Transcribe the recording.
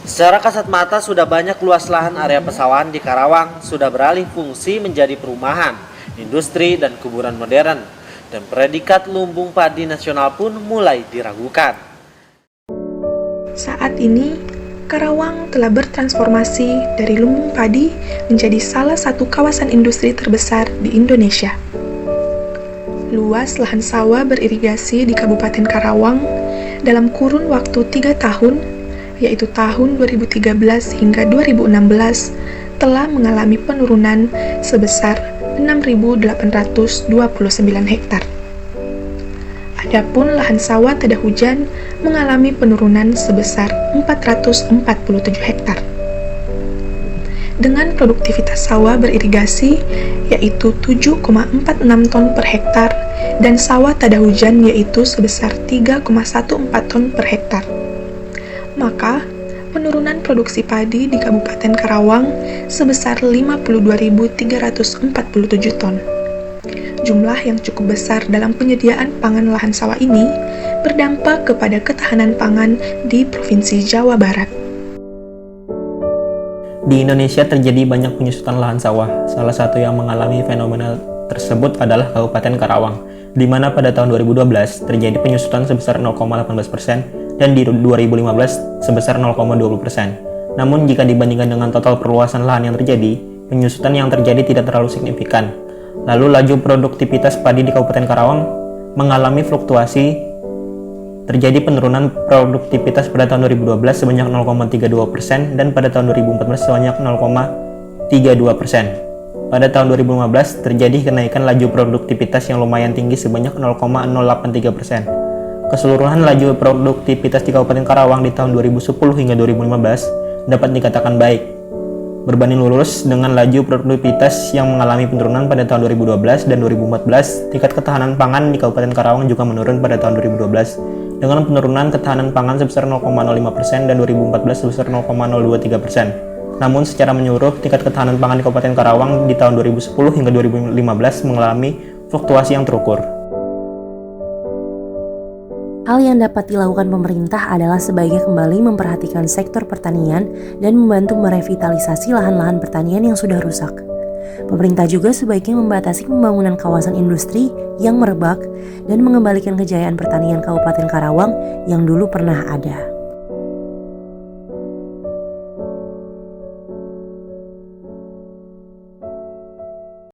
Secara kasat mata sudah banyak luas lahan area pesawahan di Karawang sudah beralih fungsi menjadi perumahan, industri, dan kuburan modern. Dan predikat lumbung padi nasional pun mulai diragukan. Saat ini, Karawang telah bertransformasi dari lumbung padi menjadi salah satu kawasan industri terbesar di Indonesia. Luas lahan sawah beririgasi di Kabupaten Karawang dalam kurun waktu 3 tahun, yaitu tahun 2013 hingga 2016, telah mengalami penurunan sebesar 6.829 hektar. Adapun lahan sawah tada hujan mengalami penurunan sebesar 447 hektar. Dengan produktivitas sawah beririgasi yaitu 7,46 ton per hektar dan sawah tada hujan yaitu sebesar 3,14 ton per hektar. Maka, penurunan produksi padi di Kabupaten Karawang sebesar 52.347 ton. Jumlah yang cukup besar dalam penyediaan pangan lahan sawah ini berdampak kepada ketahanan pangan di Provinsi Jawa Barat. Di Indonesia terjadi banyak penyusutan lahan sawah. Salah satu yang mengalami fenomena tersebut adalah Kabupaten Karawang, di mana pada tahun 2012 terjadi penyusutan sebesar 0,18% dan di 2015 sebesar 0,20%. Namun jika dibandingkan dengan total perluasan lahan yang terjadi, penyusutan yang terjadi tidak terlalu signifikan. Lalu laju produktivitas padi di Kabupaten Karawang mengalami fluktuasi. Terjadi penurunan produktivitas pada tahun 2012 sebanyak 0,32% dan pada tahun 2014 sebanyak 0,32%. Pada tahun 2015 terjadi kenaikan laju produktivitas yang lumayan tinggi sebanyak 0,083%. Keseluruhan laju produktivitas di Kabupaten Karawang di tahun 2010 hingga 2015 dapat dikatakan baik. Berbanding lurus dengan laju produktivitas yang mengalami penurunan pada tahun 2012 dan 2014, tingkat ketahanan pangan di Kabupaten Karawang juga menurun pada tahun 2012 dengan penurunan ketahanan pangan sebesar 0,05% dan 2014 sebesar 0,023%. Namun secara menyeluruh, tingkat ketahanan pangan di Kabupaten Karawang di tahun 2010 hingga 2015 mengalami fluktuasi yang terukur. Hal yang dapat dilakukan pemerintah adalah sebaiknya kembali memperhatikan sektor pertanian dan membantu merevitalisasi lahan-lahan pertanian yang sudah rusak. Pemerintah juga sebaiknya membatasi pembangunan kawasan industri yang merebak dan mengembalikan kejayaan pertanian Kabupaten Karawang yang dulu pernah ada.